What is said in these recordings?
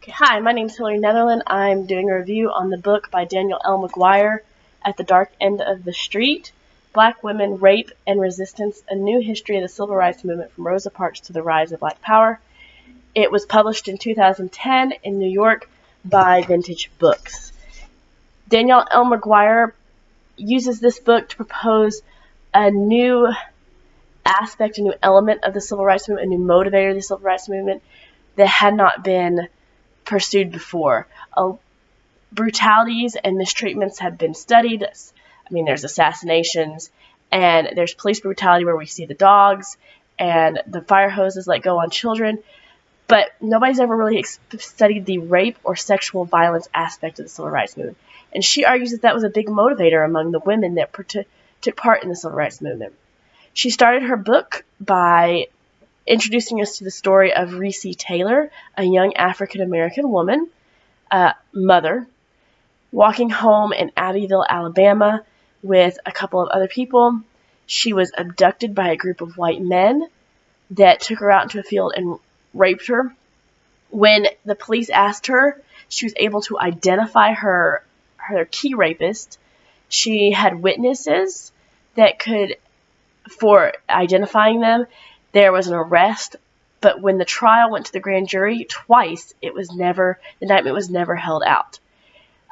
Hi, my name is Hillary Netherland. I'm doing a review on the book by Danielle McGuire, At the Dark End of the Street, Black Women, Rape, and Resistance, A New History of the Civil Rights Movement from Rosa Parks to the Rise of Black Power. It was published in 2010 in New York by Vintage Books. Danielle McGuire uses this book to propose a new aspect, a new element of the civil rights movement, a new motivator of the civil rights movement that had not been pursued before. Brutalities and mistreatments have been studied. I mean, there's assassinations, and there's police brutality where we see the dogs and the fire hoses let go on children, but nobody's ever really studied the rape or sexual violence aspect of the civil rights movement. And she argues that that was a big motivator among the women that took part in the civil rights movement. She started her book by introducing us to the story of Reese Taylor, a young African-American woman, mother, walking home in Abbeville, Alabama, with a couple of other people. She was abducted by a group of white men that took her out into a field and raped her. When the police asked her, she was able to identify her key rapist. She had witnesses that for identifying them. There was an arrest, but when the trial went to the grand jury twice, the indictment was never held out.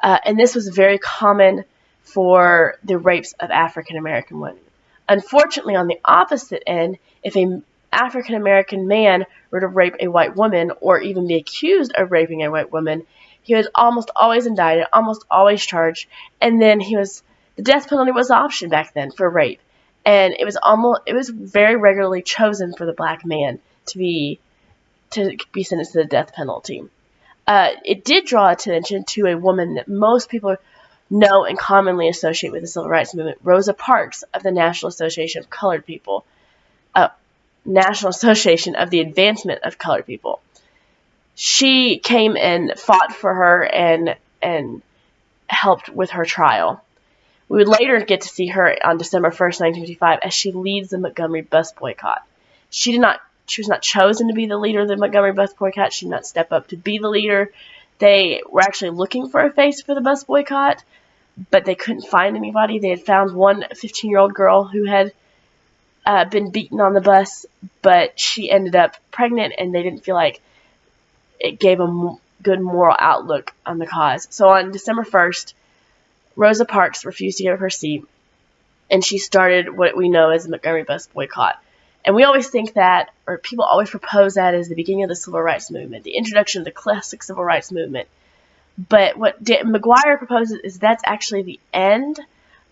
And this was very common for the rapes of African American women. Unfortunately, on the opposite end, if an African American man were to rape a white woman or even be accused of raping a white woman, he was almost always indicted, almost always charged, and then the death penalty was the option back then for rape. And it was very regularly chosen for the black man to be sentenced to the death penalty. It did draw attention to a woman that most people know and commonly associate with the civil rights movement, Rosa Parks of the National Association of Colored People, National Association of the Advancement of Colored People. She came and fought for her and helped with her trial. We would later get to see her on December 1st, 1955, as she leads the Montgomery bus boycott. She was not chosen to be the leader of the Montgomery bus boycott. She did not step up to be the leader. They were actually looking for a face for the bus boycott, but they couldn't find anybody. They had found one 15-year-old girl who had been beaten on the bus, but she ended up pregnant, and they didn't feel like it gave a good moral outlook on the cause. So on December 1st, Rosa Parks refused to give up her seat, and she started what we know as the Montgomery bus boycott. And we always think that, or people always propose that as the beginning of the civil rights movement, the introduction of the classic civil rights movement. But what McGuire proposes is that's actually the end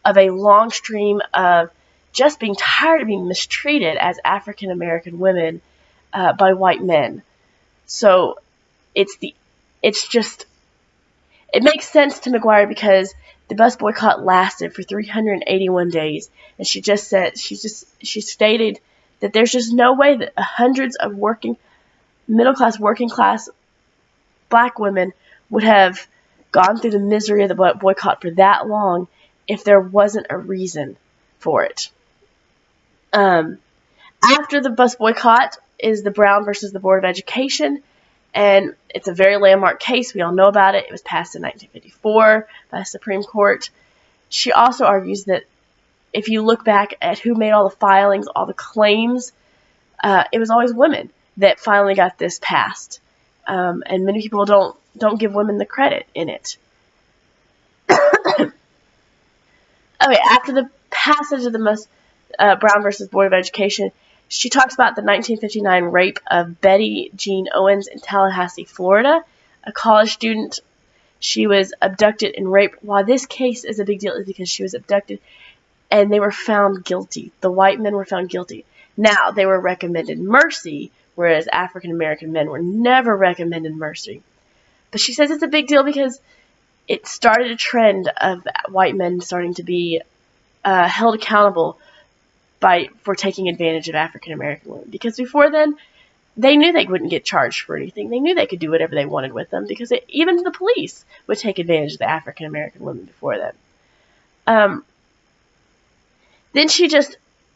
of a long stream of just being tired of being mistreated as African American women by white men. So it makes sense to McGuire because the bus boycott lasted for 381 days, and she stated that there's just no way that hundreds of middle-class, working-class black women would have gone through the misery of the boycott for that long if there wasn't a reason for it. After the bus boycott is the Brown versus the Board of Education, and it's a very landmark case. We all know about it. It was passed in 1954 by the Supreme Court. She also argues that if you look back at who made all the filings, all the claims, it was always women that finally got this passed. And many people don't give women the credit in it. Okay, after the passage of the Brown versus Board of Education, she talks about the 1959 rape of Betty Jean Owens in Tallahassee, Florida, a college student. She was abducted and raped. Why this case is a big deal is because she was abducted and they were found guilty. The white men were found guilty. Now, they were recommended mercy, whereas African American men were never recommended mercy. But she says it's a big deal because it started a trend of white men starting to be held accountable for taking advantage of African American women. Because before then, they knew they wouldn't get charged for anything. They knew they could do whatever they wanted with them because even the police would take advantage of the African American women before then. Then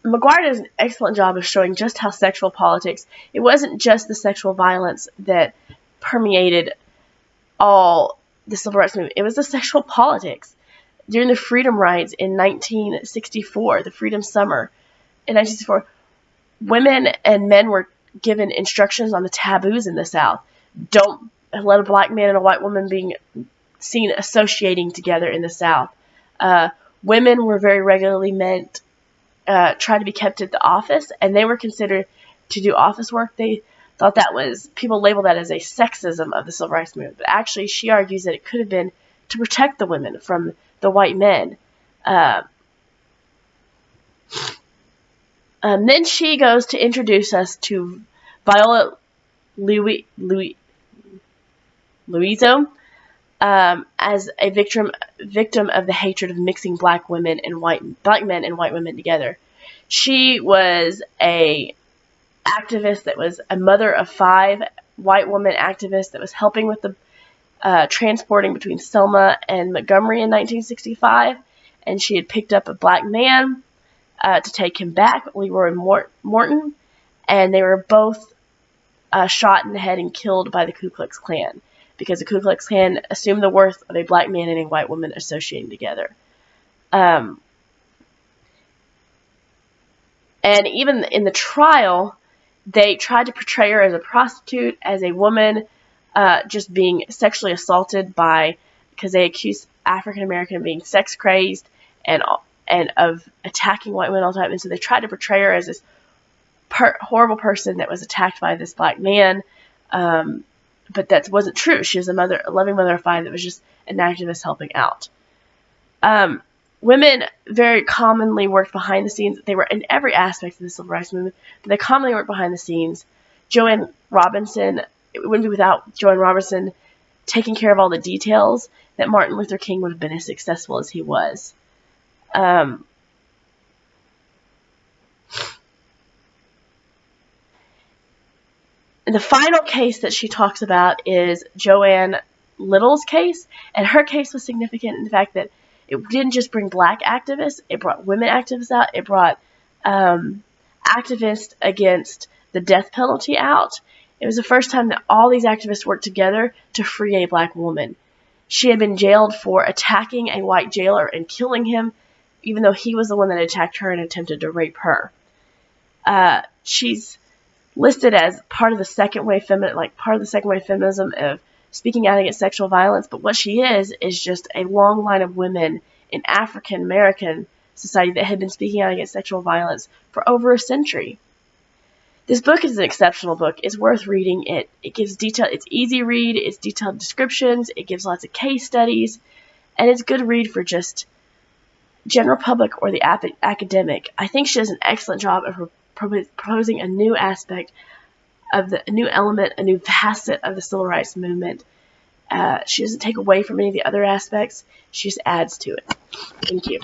McGuire does an excellent job of showing just how sexual politics, it wasn't just the sexual violence that permeated all the civil rights movement. It was the sexual politics. During the Freedom Rides in 1964, the Freedom Summer in 1964, women and men were given instructions on the taboos in the South. Don't let a black man and a white woman being seen associating together in the South. Women were very regularly tried to be kept at the office, and they were considered to do office work. They thought that was, people labeled that as a sexism of the civil rights movement. But actually, she argues that it could have been to protect the women from the white men. Then she goes to introduce us to Viola Liuzzo as a victim of the hatred of mixing black men and white women together. She was a activist that was a mother of 5, white woman activist that was helping with the transporting between Selma and Montgomery in 1965, and she had picked up a black man to take him back, Leroy Morton, and they were both shot in the head and killed by the Ku Klux Klan, because the Ku Klux Klan assumed the worth of a black man and a white woman associating together. And even in the trial, they tried to portray her as a prostitute, as a woman just being sexually assaulted because they accused African American of being sex crazed and of attacking white women all the time. And so they tried to portray her as this horrible person that was attacked by this black man. But that wasn't true. She was a loving mother of 5 that was just an activist helping out. Women very commonly worked behind the scenes. They were in every aspect of the civil rights movement, but they commonly worked behind the scenes. Joanne Robinson, it wouldn't be without Joanne Robinson taking care of all the details that Martin Luther King would have been as successful as he was. And the final case that she talks about is Joanne Little's case, and her case was significant in the fact that it didn't just bring black activists, it brought women activists out, it brought activists against the death penalty out. It was the first time that all these activists worked together to free a black woman. She had been jailed for attacking a white jailer and killing him, even though he was the one that attacked her and attempted to rape her. She's listed as part of the second wave feminism of speaking out against sexual violence, but what she is just a long line of women in African American society that had been speaking out against sexual violence for over a century. This book is an exceptional book. It's worth reading. It gives detail. It's easy read. It's detailed descriptions. It gives lots of case studies, and it's a good read for just general public or the academic. I think she does an excellent job of proposing a new aspect of a new element, a new facet of the civil rights movement. She doesn't take away from any of the other aspects. She just adds to it. Thank you.